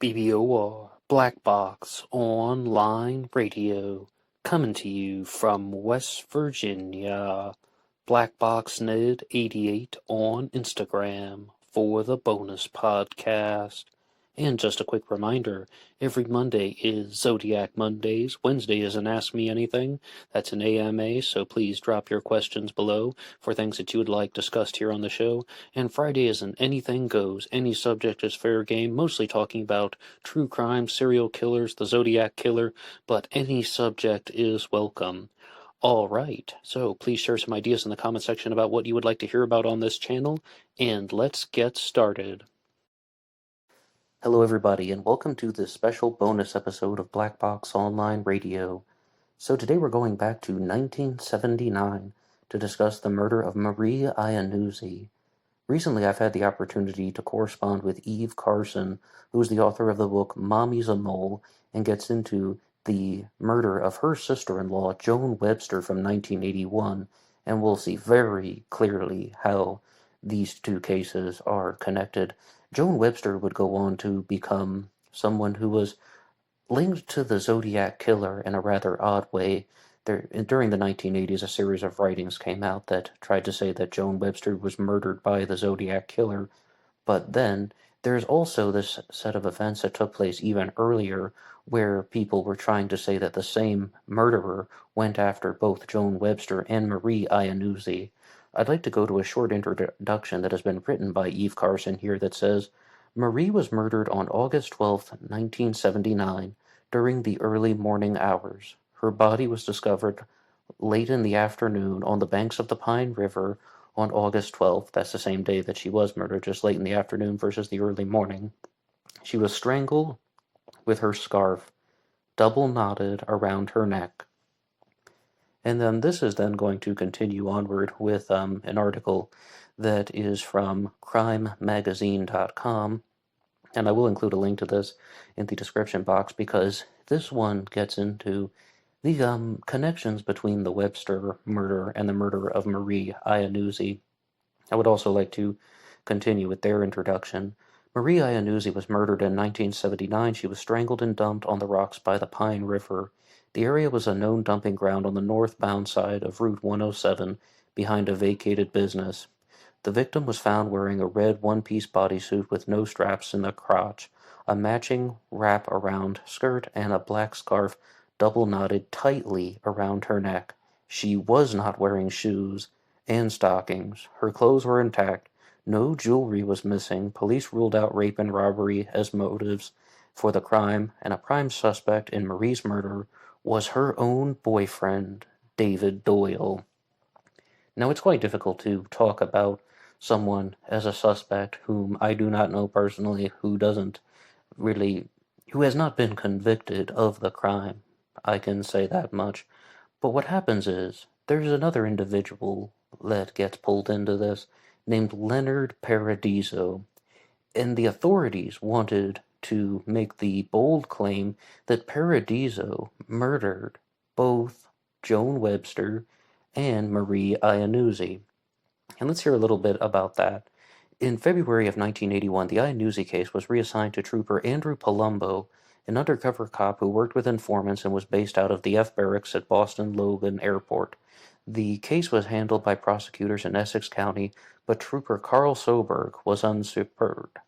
BBOR, Black Box Online Radio, coming to you from West Virginia. BlackBoxNed88 on Instagram for the bonus podcast. And just a quick reminder, every Monday is Zodiac Mondays, Wednesday is an Ask Me Anything, that's an AMA, so please drop your questions below for things that you would like discussed here on the show, and Friday is an Anything Goes, any subject is fair game, mostly talking about true crime, serial killers, the Zodiac Killer, but any subject is welcome. Alright, so please share some ideas in the comment section about what you would like to hear about on this channel, and let's get started. Hello everybody, and welcome to this special bonus episode of Black Box Online Radio. So today we're going back to 1979 to discuss the murder of Marie Iannuzzi. Recently I've had the opportunity to correspond with Eve Carson, who's the author of the book Mommy's a Mole, and gets into the murder of her sister-in-law, Joan Webster, from 1981, and we'll see very clearly how these two cases are connected. Joan Webster would go on to become someone who was linked to the Zodiac Killer in a rather odd way. During the 1980s, a series of writings came out that tried to say that Joan Webster was murdered by the Zodiac Killer, but then there's also this set of events that took place even earlier where people were trying to say that the same murderer went after both Joan Webster and Marie Iannuzzi. I'd like to go to a short introduction that has been written by Eve Carson here that says, Marie was murdered on August 12, 1979, during the early morning hours. Her body was discovered late in the afternoon on the banks of the Pine River on August 12th. That's the same day that she was murdered, just late in the afternoon versus the early morning. She was strangled with her scarf double knotted around her neck. And then this is then going to continue onward with an article that is from crimemagazine.com, and I will include a link to this in the description box because this one gets into the connections between the Webster murder and the murder of Marie Iannuzzi. I would also like to continue with their introduction. Marie Iannuzzi was murdered in 1979. She was strangled and dumped on the rocks by the Pine River. The area was a known dumping ground on the northbound side of Route 107 behind a vacated business. The victim was found wearing a red one-piece bodysuit with no straps in the crotch, a matching wrap-around skirt, and a black scarf double-knotted tightly around her neck. She was not wearing shoes and stockings. Her clothes were intact. No jewelry was missing. Police ruled out rape and robbery as motives for the crime, and a prime suspect in Marie's murder was her own boyfriend, David Doyle. Now, it's quite difficult to talk about someone as a suspect whom I do not know personally, who has not been convicted of the crime. I can say that much. But what happens is, there's another individual that gets pulled into this, named Leonard Paradiso, and the authorities wanted to make the bold claim that Paradiso murdered both Joan Webster and Marie Iannuzzi. And let's hear a little bit about that. In February of 1981, the Iannuzzi case was reassigned to Trooper Andrew Palumbo, an undercover cop who worked with informants and was based out of the F Barracks at Boston Logan Airport. The case was handled by prosecutors in Essex County, but Trooper Carl Soberg was unsupervised.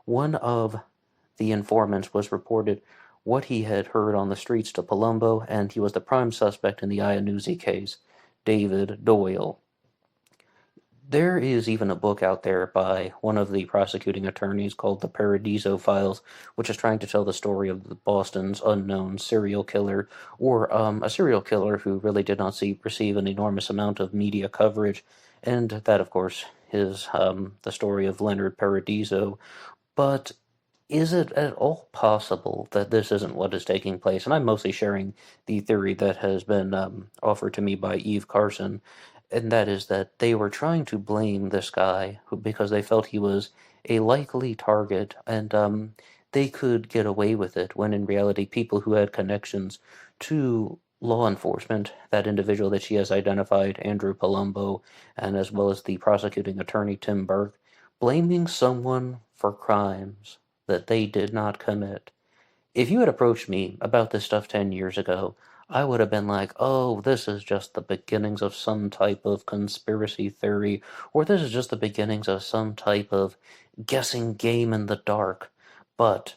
One of the informants was reported what he had heard on the streets to Palumbo, and he was the prime suspect in the Iannuzzi case, David Doyle. There is even a book out there by one of the prosecuting attorneys called The Paradiso Files, which is trying to tell the story of Boston's unknown serial killer, or a serial killer who really did not receive an enormous amount of media coverage, and that, of course, is the story of Leonard Paradiso. But is it at all possible that this isn't what is taking place? And I'm mostly sharing the theory that has been offered to me by Eve Carson, and that is that they were trying to blame this guy because they felt he was a likely target, and they could get away with it, when in reality people who had connections to law enforcement, that individual that she has identified, Andrew Palumbo, and as well as the prosecuting attorney, Tim Burke, blaming someone for crimes that they did not commit. If you had approached me about this stuff 10 years ago, I would have been like, oh, this is just the beginnings of some type of conspiracy theory, or this is just the beginnings of some type of guessing game in the dark. But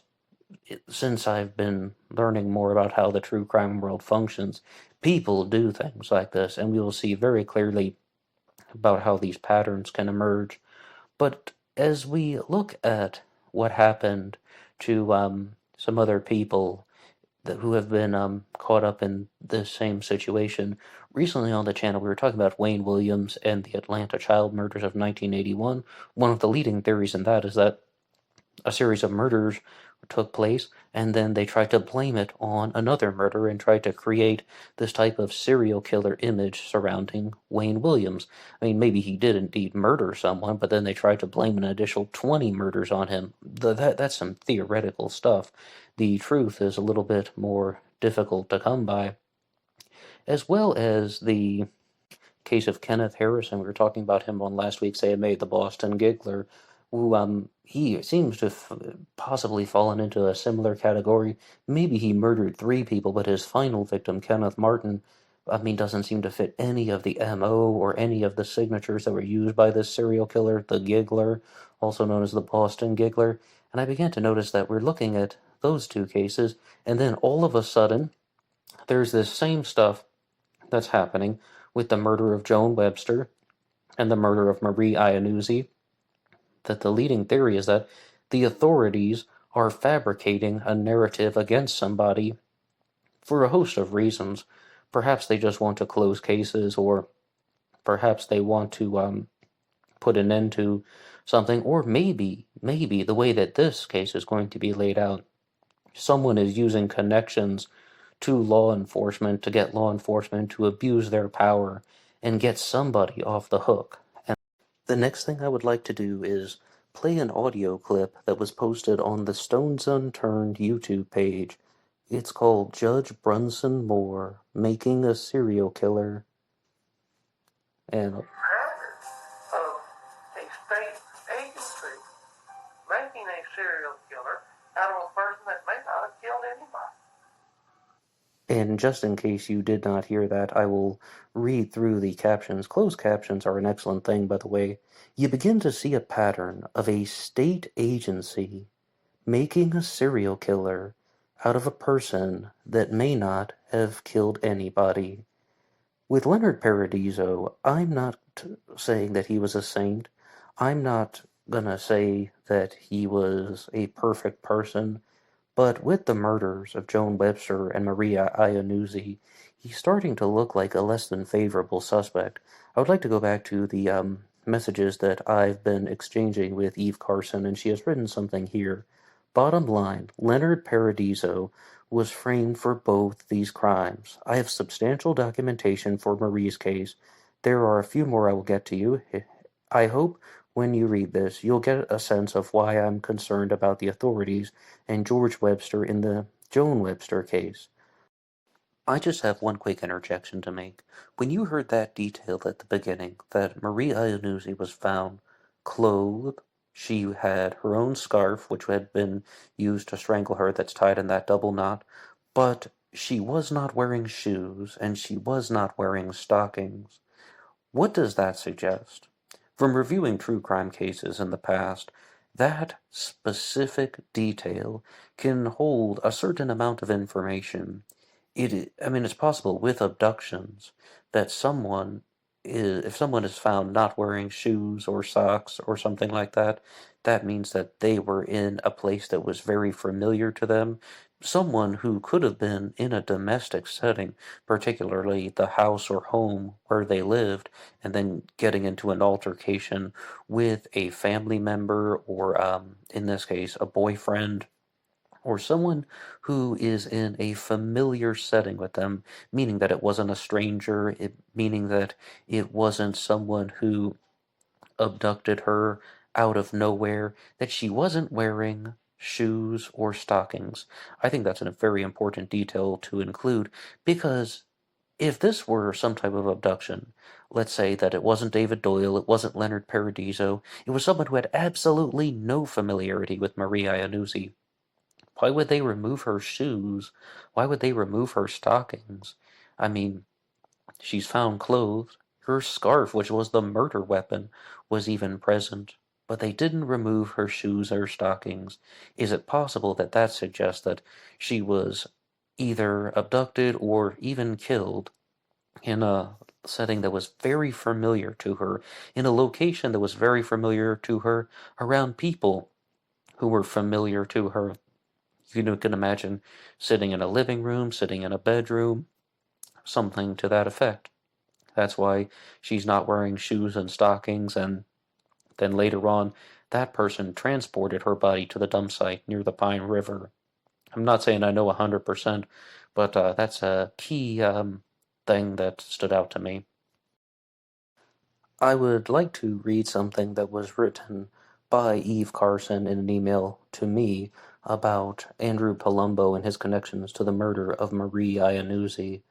since I've been learning more about how the true crime world functions, people do things like this, and we will see very clearly about how these patterns can emerge. But as we look at what happened to some other people who have been caught up in this same situation, recently on the channel we were talking about Wayne Williams and the Atlanta child murders of 1981. One of the leading theories in that is that a series of murders took place, and then they tried to blame it on another murder and tried to create this type of serial killer image surrounding Wayne Williams. I mean, maybe he did indeed murder someone, but then they tried to blame an additional 20 murders on him. That's some theoretical stuff. The truth is a little bit more difficult to come by, as well as the case of Kenneth Harrison. We were talking about him on last week's AMA, the Boston Giggler, who he seems to have possibly fallen into a similar category. Maybe he murdered 3 people, but his final victim, Kenneth Martin, doesn't seem to fit any of the MO or any of the signatures that were used by this serial killer, the Giggler, also known as the Boston Giggler. And I began to notice that we're looking at those 2 cases, and then all of a sudden, there's this same stuff that's happening with the murder of Joan Webster and the murder of Marie Iannuzzi. That the leading theory is that the authorities are fabricating a narrative against somebody for a host of reasons. Perhaps they just want to close cases, or perhaps they want to put an end to something, or maybe the way that this case is going to be laid out, someone is using connections to law enforcement to get law enforcement to abuse their power and get somebody off the hook. And the next thing I would like to do is play an audio clip that was posted on the Stones Unturned YouTube page. It's called Judge Brunson Moore Making a Serial Killer. And of a state agency making a serial killer out of a person that may not have killed anybody. And just in case you did not hear that, I will read through the captions. Closed captions are an excellent thing, by the way. You begin to see a pattern of a state agency making a serial killer out of a person that may not have killed anybody. With Leonard Paradiso, I'm not saying that he was a saint. I'm not gonna say that he was a perfect person. But with the murders of Joan Webster and Maria Iannuzzi, he's starting to look like a less than favorable suspect. I would like to go back to the messages that I've been exchanging with Eve Carson, and she has written something here. Bottom line, Leonard Paradiso was framed for both these crimes. I have substantial documentation for Marie's case. There are a few more I will get to you. I hope when you read this, you'll get a sense of why I'm concerned about the authorities and George Webster in the Joan Webster case. I just have one quick interjection to make. When you heard that detail at the beginning, that Marie Iannuzzi was found clothed, she had her own scarf, which had been used to strangle her, that's tied in that double knot, but she was not wearing shoes, and she was not wearing stockings. What does that suggest? From reviewing true crime cases in the past, that specific detail can hold a certain amount of information. It's possible with abductions that if someone is found not wearing shoes or socks or something like that, that means that they were in a place that was very familiar to them. Someone who could have been in a domestic setting, particularly the house or home where they lived, and then getting into an altercation with a family member or, in this case, a boyfriend, or someone who is in a familiar setting with them, meaning that it wasn't a stranger, meaning that it wasn't someone who abducted her out of nowhere, that she wasn't wearing shoes or stockings. I think that's a very important detail to include, because if this were some type of abduction, let's say that it wasn't David Doyle, it wasn't Leonard Paradiso, it was someone who had absolutely no familiarity with Marie Iannuzzi, why would they remove her shoes? Why would they remove her stockings? I mean, she's found clothed. Her scarf, which was the murder weapon, was even present. But they didn't remove her shoes or stockings. Is it possible that that suggests that she was either abducted or even killed in a setting that was very familiar to her, in a location that was very familiar to her, around people who were familiar to her? You can imagine sitting in a living room, sitting in a bedroom, something to that effect. That's why she's not wearing shoes and stockings, and then later on, that person transported her body to the dump site near the Pine River. I'm not saying I know 100%, but that's a key thing that stood out to me. I would like to read something that was written by Eve Carson in an email to me about Andrew Palumbo and his connections to the murder of Marie Iannuzzi.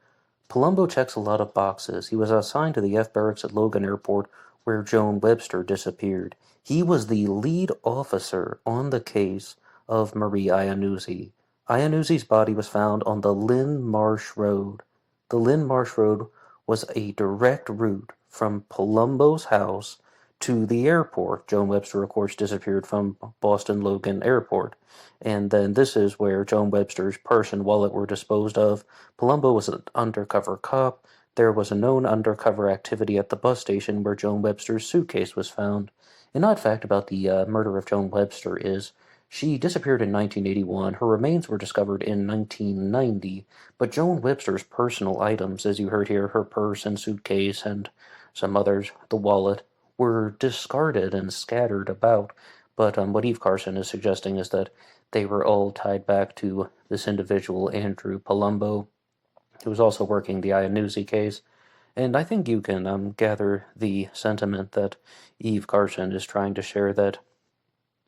Palumbo checks a lot of boxes. He was assigned to the F barracks at Logan Airport, where Joan Webster disappeared. He was the lead officer on the case of Marie Iannuzzi. Iannuzzi's body was found on the Lynn Marsh Road. The Lynn Marsh Road was a direct route from Palumbo's house to the airport. Joan Webster, of course, disappeared from Boston Logan Airport. And then this is where Joan Webster's purse and wallet were disposed of. Palumbo was an undercover cop. There was a known undercover activity at the bus station where Joan Webster's suitcase was found. An odd fact about the murder of Joan Webster is she disappeared in 1981. Her remains were discovered in 1990, but Joan Webster's personal items, as you heard here, her purse and suitcase and some others, the wallet, were discarded and scattered about. But what Eve Carson is suggesting is that they were all tied back to this individual, Andrew Palumbo, who was also working the Iannuzzi case. And I think you can gather the sentiment that Eve Carson is trying to share, that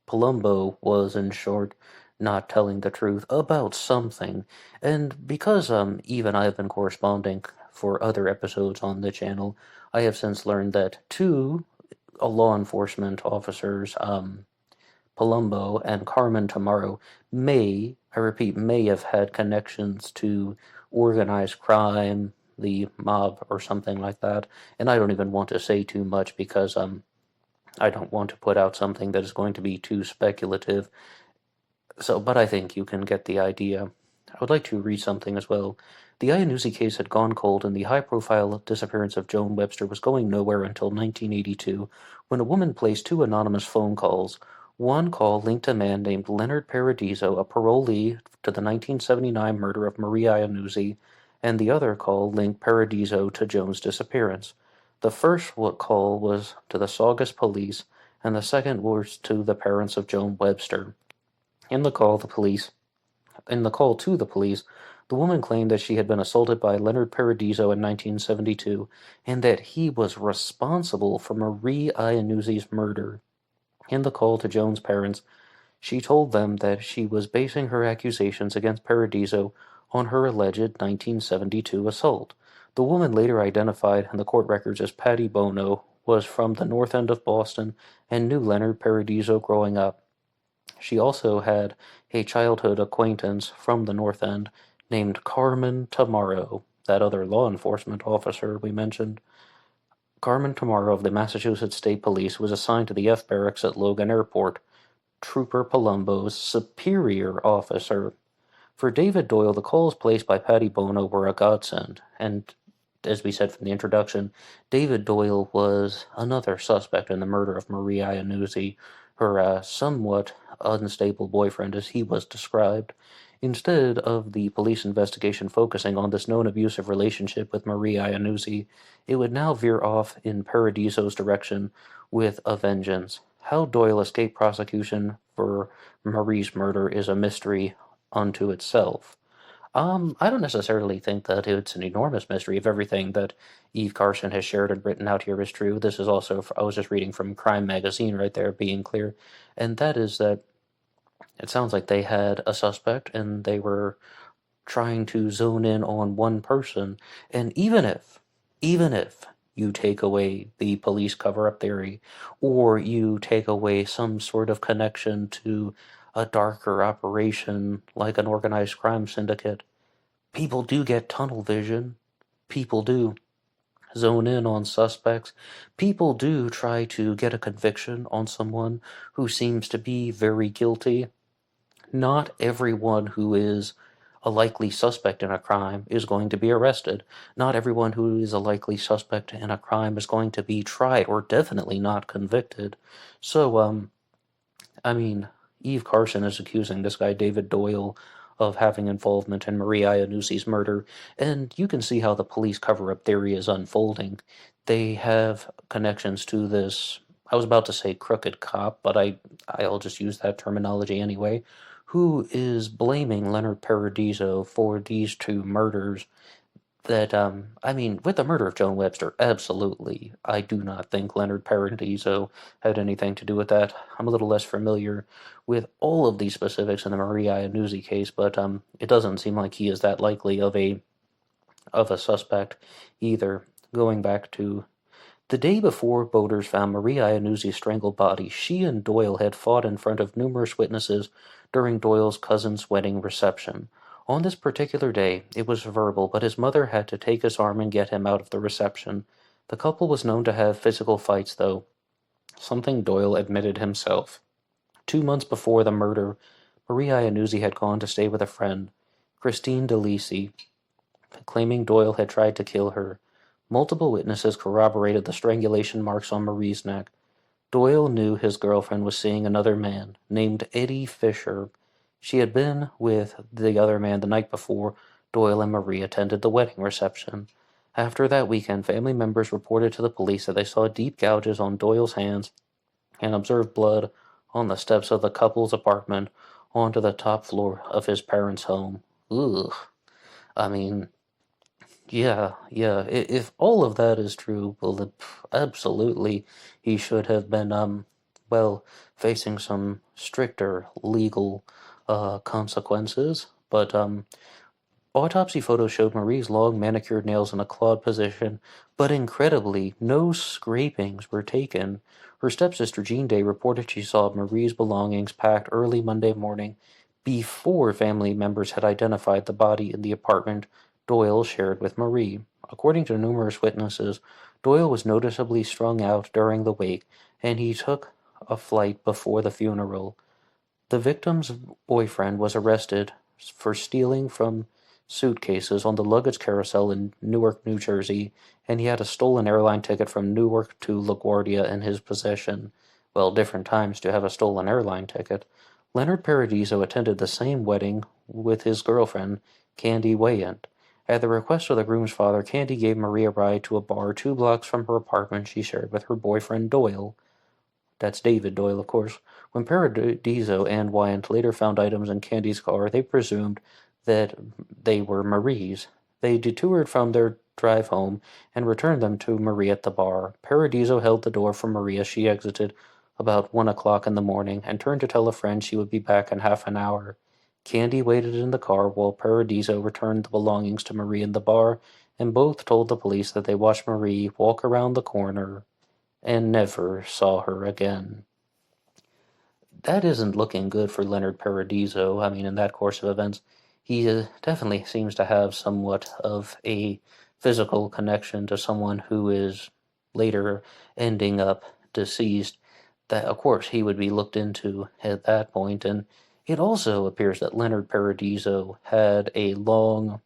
Palumbo was, in short, not telling the truth about something. And because Eve and I have been corresponding for other episodes on the channel, I have since learned that two law enforcement officers, Palumbo and Carmen Tomorrow, may, I repeat, may have had connections to organized crime, the mob, or something like that. And I don't even want to say too much because I don't want to put out something that is going to be too speculative. So, but I think you can get the idea. I would like to read something as well. The Iannuzzi case had gone cold, and the high-profile disappearance of Joan Webster was going nowhere until 1982, when a woman placed two anonymous phone calls. One call linked a man named Leonard Paradiso, a parolee, to the 1979 murder of Marie Iannuzzi, and the other call linked Paradiso to Joan's disappearance. The first call was to the Saugus police, and the second was to the parents of Joan Webster. In the call to the police, the woman claimed that she had been assaulted by Leonard Paradiso in 1972, and that he was responsible for Marie Iannuzzi's murder. In the call to Joan's parents, she told them that she was basing her accusations against Paradiso on her alleged 1972 assault. The woman, later identified in the court records as Patty Bono, was from the North End of Boston and knew Leonard Paradiso growing up. She also had a childhood acquaintance from the North End named Carmen Tomorrow, that other law enforcement officer we mentioned. Carmen Tomorrow of the Massachusetts State Police was assigned to the F barracks at Logan Airport, Trooper Palumbo's superior officer. For David Doyle, the calls placed by Patty Bono were a godsend, and as we said from the introduction, David Doyle was another suspect in the murder of Marie Iannuzzi, her somewhat unstable boyfriend, as he was described. Instead of the police investigation focusing on this known abusive relationship with Marie Iannuzzi, it would now veer off in Paradiso's direction with a vengeance. How Doyle escaped prosecution for Marie's murder is a mystery unto itself. I don't necessarily think that it's an enormous mystery if everything that Eve Carson has shared and written out here is true. This is also, I was just reading from Crime Magazine right there, being clear, and that is that it sounds like they had a suspect and they were trying to zone in on one person. And even if you take away the police cover-up theory, or you take away some sort of connection to a darker operation like an organized crime syndicate, people do get tunnel vision. People do zone in on suspects. People do try to get a conviction on someone who seems to be very guilty. Not everyone who is a likely suspect in a crime is going to be arrested. Not everyone who is a likely suspect in a crime is going to be tried, or definitely not convicted. So, I mean, Eve Carson is accusing this guy, David Doyle, of having involvement in Marie Iannuzzi's murder, and you can see how the police cover-up theory is unfolding. They have connections to this, I was about to say crooked cop, but I'll just use that terminology anyway, who is blaming Leonard Paradiso for these two murders that, I mean, with the murder of Joan Webster, absolutely. I do not think Leonard Paradiso had anything to do with that. I'm a little less familiar with all of these specifics in the Marie Iannuzzi case, but it doesn't seem like he is that likely of a suspect either. Going back to the day before voters found Marie Iannuzzi's strangled body, she and Doyle had fought in front of numerous witnesses during Doyle's cousin's wedding reception. On this particular day, it was verbal, but his mother had to take his arm and get him out of the reception. The couple was known to have physical fights, though, something Doyle admitted himself. 2 months before the murder, Marie Iannuzzi had gone to stay with a friend, Christine DeLisi, claiming Doyle had tried to kill her. Multiple witnesses corroborated the strangulation marks on Marie's neck. Doyle knew his girlfriend was seeing another man, named Eddie Fisher. She had been with the other man the night before Doyle and Marie attended the wedding reception. After that weekend, family members reported to the police that they saw deep gouges on Doyle's hands and observed blood on the steps of the couple's apartment onto the top floor of his parents' home. Ugh. I mean, yeah. If all of that is true, well, absolutely, he should have been, well, facing some stricter legal consequences. But autopsy photos showed Marie's long manicured nails in a clawed position, but incredibly, no scrapings were taken. Her stepsister Jean Day reported she saw Marie's belongings packed early Monday morning, before family members had identified the body in the apartment Doyle shared with Marie. According to numerous witnesses, Doyle was noticeably strung out during the wake, and he took a flight before the funeral. The victim's boyfriend was arrested for stealing from suitcases on the luggage carousel in Newark, New Jersey, and he had a stolen airline ticket from Newark to LaGuardia in his possession. Well, different times to have a stolen airline ticket. Leonard Paradiso attended the same wedding with his girlfriend, Candy Wayant. At the request of the groom's father, Candy gave Marie a ride to a bar 2 blocks from her apartment she shared with her boyfriend Doyle. That's David Doyle, of course. When Paradiso and Wyant later found items in Candy's car, they presumed that they were Marie's. They detoured from their drive home and returned them to Marie at the bar. Paradiso held the door for Marie as she exited about 1 o'clock in the morning and turned to tell a friend she would be back in half an hour. Candy waited in the car while Paradiso returned the belongings to Marie in the bar, and both told the police that they watched Marie walk around the corner and never saw her again. That isn't looking good for Leonard Paradiso. I mean, in that course of events, he definitely seems to have somewhat of a physical connection to someone who is later ending up deceased. That, of course, he would be looked into at that point, and it also appears that Leonard Paradiso had a long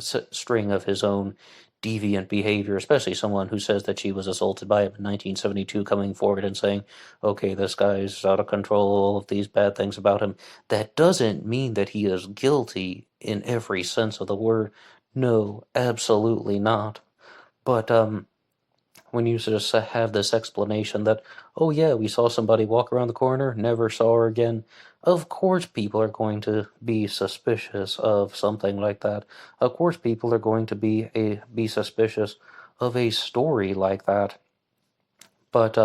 string of his own deviant behavior, especially someone who says that she was assaulted by him in 1972 coming forward and saying, okay, this guy's out of control, all of these bad things about him. That doesn't mean that he is guilty in every sense of the word. No, absolutely not. But when you just have this explanation that, oh yeah, we saw somebody walk around the corner, never saw her again, of course people are going to be suspicious of something like that. Of course people are going to be suspicious of a story like that. But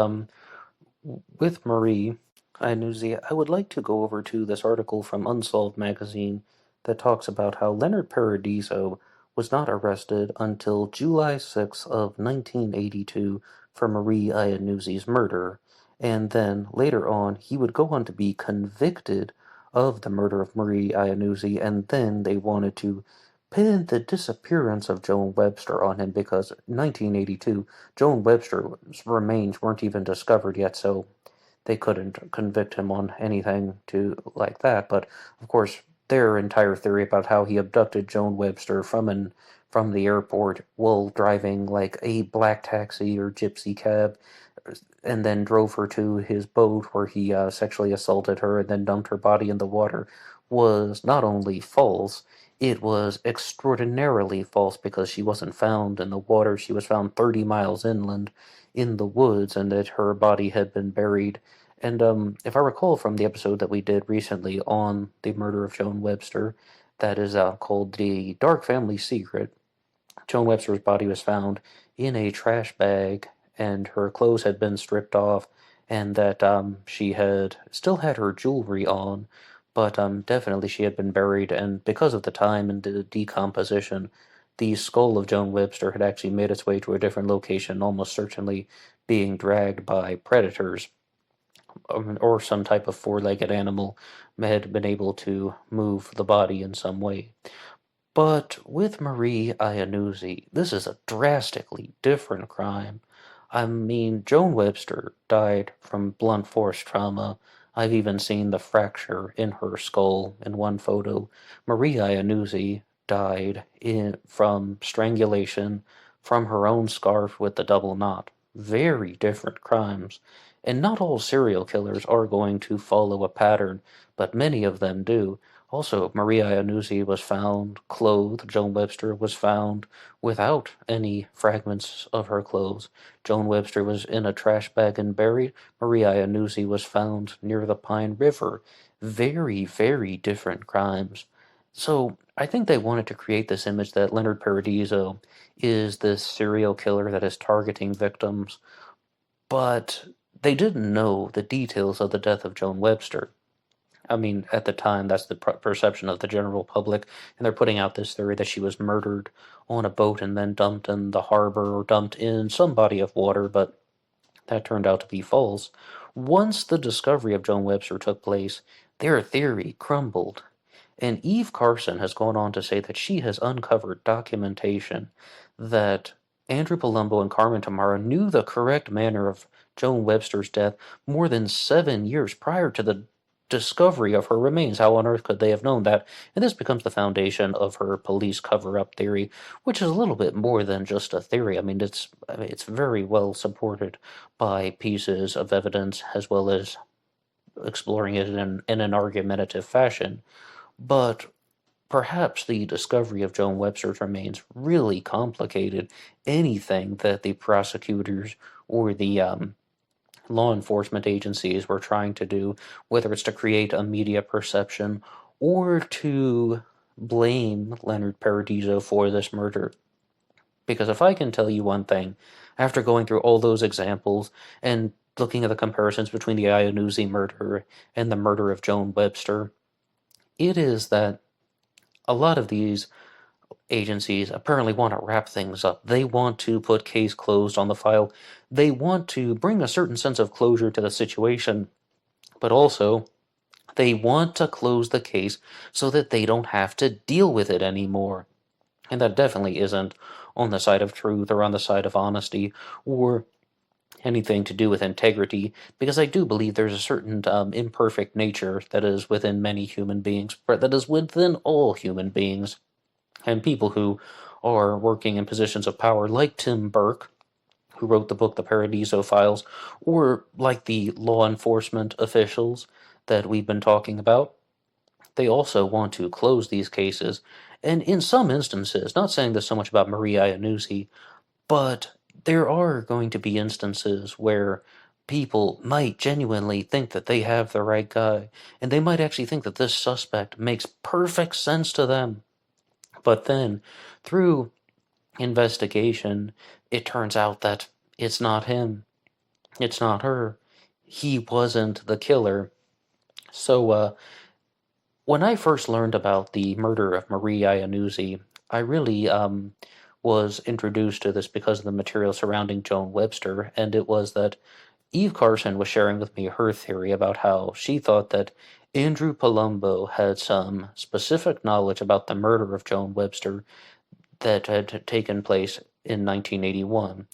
with Marie Iannuzzi, I would like to go over to this article from Unsolved magazine that talks about how Leonard Paradiso was not arrested until July 6th of 1982 for Marie Iannuzzi's murder, and then later on he would go on to be convicted of the murder of Marie Iannuzzi, and then they wanted to pin the disappearance of Joan Webster on him because 1982, Joan Webster's remains weren't even discovered yet, so they couldn't convict him on anything to like that. But of course, their entire theory about how he abducted Joan Webster from the airport while driving like a black taxi or gypsy cab, and then drove her to his boat where he sexually assaulted her and then dumped her body in the water was not only false, it was extraordinarily false because she wasn't found in the water. She was found 30 miles inland in the woods, and that her body had been buried. And if I recall from the episode that we did recently on the murder of Joan Webster, that is called The Dark Family Secret, Joan Webster's body was found in a trash bag, and her clothes had been stripped off, and that she had still had her jewelry on, but definitely she had been buried, and because of the time and the decomposition, the skull of Joan Webster had actually made its way to a different location, almost certainly being dragged by predators, or some type of four-legged animal had been able to move the body in some way. But with Marie Iannuzzi, this is a drastically different crime. I mean, Joan Webster died from blunt force trauma. I've even seen the fracture in her skull in one photo. Marie Iannuzzi died from strangulation from her own scarf with the double knot. Very different crimes. And not all serial killers are going to follow a pattern, but many of them do. Also, Maria Iannuzzi was found clothed. Joan Webster was found without any fragments of her clothes. Joan Webster was in a trash bag and buried. Maria Iannuzzi was found near the Pine River. Very, very different crimes. So I think they wanted to create this image that Leonard Paradiso is this serial killer that is targeting victims, but they didn't know the details of the death of Joan Webster. I mean, at the time, that's the perception of the general public, and they're putting out this theory that she was murdered on a boat and then dumped in the harbor or dumped in some body of water, but that turned out to be false. Once the discovery of Joan Webster took place, their theory crumbled. And Eve Carson has gone on to say that she has uncovered documentation that Andrew Palumbo and Carmen Tamara knew the correct manner of Joan Webster's death more than 7 years prior to the discovery of her remains. How on earth could they have known that? And this becomes the foundation of her police cover-up theory, which is a little bit more than just a theory. I mean, it's very well supported by pieces of evidence as well as exploring it in an argumentative fashion. But perhaps the discovery of Joan Webster's remains really complicated anything that the prosecutors or the law enforcement agencies were trying to do, whether it's to create a media perception or to blame Leonard Paradiso for this murder. Because if I can tell you one thing, after going through all those examples and looking at the comparisons between the Iannuzzi murder and the murder of Joan Webster, it is that a lot of these agencies apparently want to wrap things up. They want to put case closed on the file. They want to bring a certain sense of closure to the situation, but also they want to close the case so that they don't have to deal with it anymore. And that definitely isn't on the side of truth or on the side of honesty or anything to do with integrity, because I do believe there's a certain imperfect nature that is within many human beings, but that is within all human beings. And people who are working in positions of power, like Tim Burke, who wrote the book The Paradiso Files, or like the law enforcement officials that we've been talking about, they also want to close these cases. And in some instances, not saying this so much about Marie Iannuzzi, but there are going to be instances where people might genuinely think that they have the right guy, and they might actually think that this suspect makes perfect sense to them. But then, through investigation, it turns out that it's not him. It's not her. He wasn't the killer. So, when I first learned about the murder of Marie Iannuzzi, I really was introduced to this because of the material surrounding Joan Webster, and it was that Eve Carson was sharing with me her theory about how she thought that Andrew Palumbo had some specific knowledge about the murder of Joan Webster that had taken place in 1981.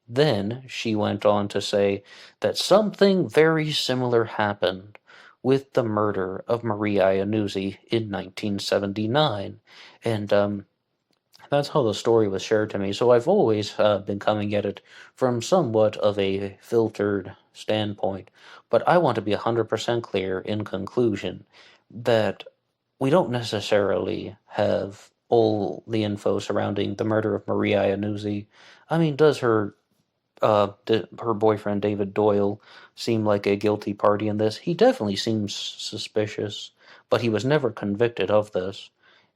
Then she went on to say that something very similar happened with the murder of Marie Iannuzzi in 1979. And that's how the story was shared to me. So I've always been coming at it from somewhat of a filtered standpoint. But I want to be 100% clear in conclusion that we don't necessarily have all the info surrounding the murder of Marie Iannuzzi. I mean, does her boyfriend David Doyle seem like a guilty party in this? He definitely seems suspicious, but he was never convicted of this.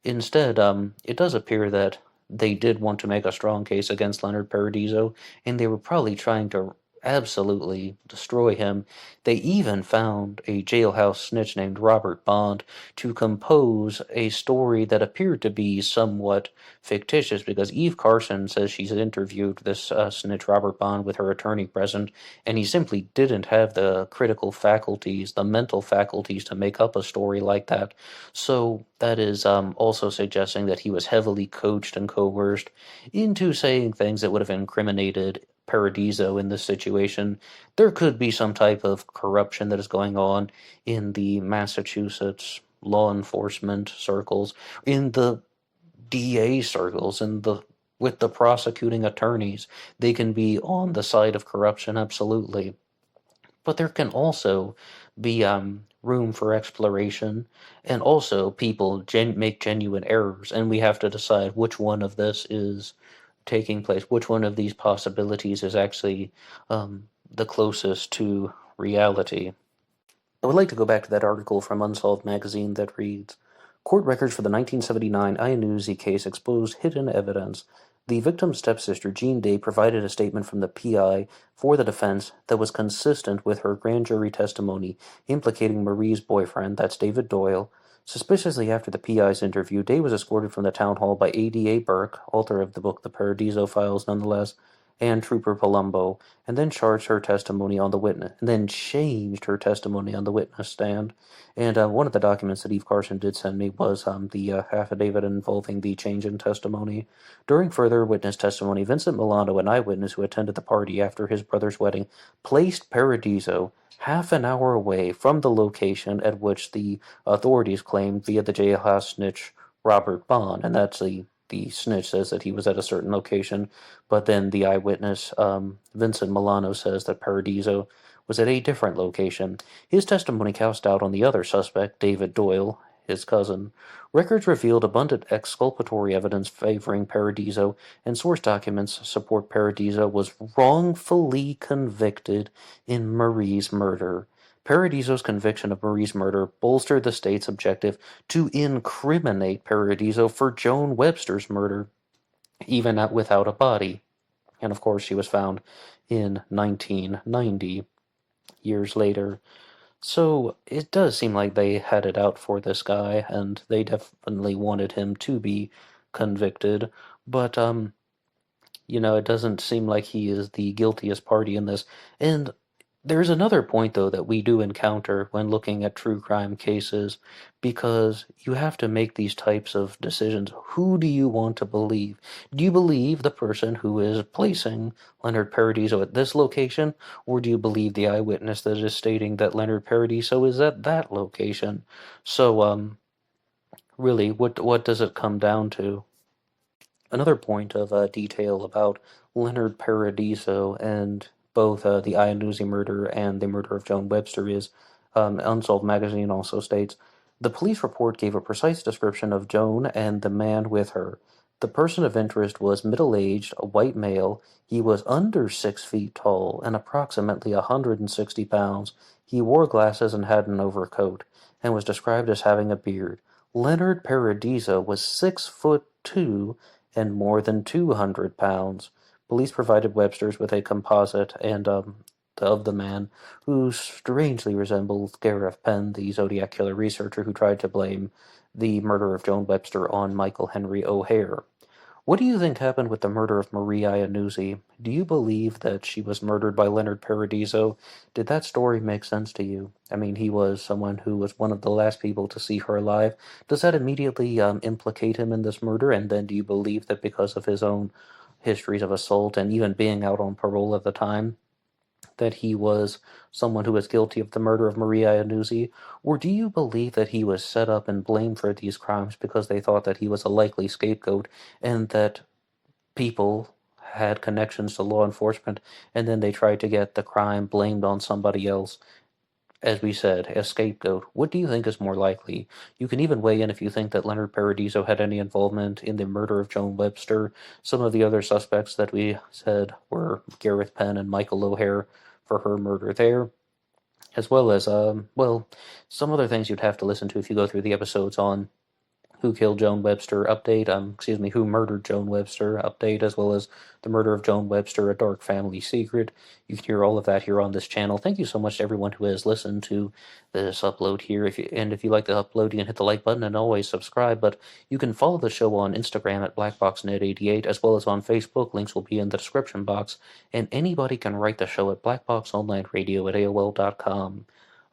Instead, it does appear that they did want to make a strong case against Leonard Paradiso, and they were probably trying to absolutely destroy him. They even found a jailhouse snitch named Robert Bond to compose a story that appeared to be somewhat fictitious because Eve Carson says she's interviewed this snitch Robert Bond with her attorney present, and he simply didn't have the critical faculties, the mental faculties to make up a story like that. So that is also suggesting that he was heavily coached and coerced into saying things that would have incriminated Paradiso in this situation. There could be some type of corruption that is going on in the Massachusetts law enforcement circles, in the DA circles, in the with the prosecuting attorneys. They can be on the side of corruption, absolutely. But there can also be room for exploration, and also people make genuine errors, and we have to decide which one of this is taking place, which one of these possibilities is actually the closest to reality. I would like to go back to that article from Unsolved magazine that reads, Court records for the 1979 Iannuzzi case exposed hidden evidence. The victim's stepsister, Jean Day, provided a statement from the PI for the defense that was consistent with her grand jury testimony implicating Marie's boyfriend, that's David Doyle. Suspiciously after the PI's interview, Day was escorted from the town hall by A.D.A. Burke, author of the book The Paradiso Files nonetheless, and Trooper Palumbo, and then charged her testimony on the witness, and then changed her testimony on the witness stand. And one of the documents that Eve Carson did send me was the affidavit involving the change in testimony. During further witness testimony, Vincent Milano, an eyewitness who attended the party after his brother's wedding, placed Paradiso half an hour away from the location at which the authorities claimed via the jailhouse snitch Robert Bond, and that's the snitch says that he was at a certain location, but then the eyewitness, Vincent Milano, says that Paradiso was at a different location. His testimony cast doubt on the other suspect, David Doyle, his cousin. Records revealed abundant exculpatory evidence favoring Paradiso, and source documents support Paradiso was wrongfully convicted in Marie's murder. Paradiso's conviction of Marie's murder bolstered the state's objective to incriminate Paradiso for Joan Webster's murder, even without a body. And of course, she was found in 1990, years later. So it does seem like they had it out for this guy, and they definitely wanted him to be convicted. But, it doesn't seem like he is the guiltiest party in this. And there's another point, though, that we do encounter when looking at true crime cases, because you have to make these types of decisions. Who do you want to believe? Do you believe the person who is placing Leonard Paradiso at this location, or do you believe the eyewitness that is stating that Leonard Paradiso is at that location? So, really, what does it come down to? Another point of detail about Leonard Paradiso and both the Iannuzzi murder and the murder of Joan Webster is, Unsolved magazine also states, the police report gave a precise description of Joan and the man with her. The person of interest was middle-aged, a white male. He was under 6 feet tall and approximately 160 pounds. He wore glasses and had an overcoat, and was described as having a beard. Leonard Paradiso was 6'2" and more than 200 pounds. Police provided Webster's with a composite and of the man who strangely resembled Gareth Penn, the Zodiac Killer researcher who tried to blame the murder of Joan Webster on Michael Henry O'Hare. What do you think happened with the murder of Marie Iannuzzi? Do you believe that she was murdered by Leonard Paradiso? Did that story make sense to you? I mean, he was someone who was one of the last people to see her alive. Does that immediately implicate him in this murder? And then do you believe that because of his own histories of assault and even being out on parole at the time, that he was someone who was guilty of the murder of Maria Iannuzzi? Or do you believe that he was set up and blamed for these crimes because they thought that he was a likely scapegoat and that people had connections to law enforcement and then they tried to get the crime blamed on somebody else? As we said, a scapegoat. What do you think is more likely? You can even weigh in if you think that Leonard Paradiso had any involvement in the murder of Joan Webster. Some of the other suspects that we said were Gareth Penn and Michael O'Hare for her murder there, as well as, some other things you'd have to listen to if you go through the episodes on Who Killed Joan Webster update, Who Murdered Joan Webster update, as well as The Murder of Joan Webster, A Dark Family Secret. You can hear all of that here on this channel. Thank you so much to everyone who has listened to this upload here. If you like the upload, you can hit the like button and always subscribe, but you can follow the show on Instagram at BlackBoxNet88, as well as on Facebook. Links will be in the description box, and anybody can write the show at BlackBoxOnlineRadio at AOL.com.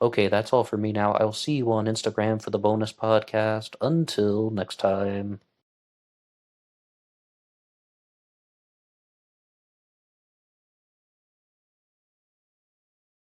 Okay, that's all for me now. I'll see you on Instagram for the bonus podcast. Until next time.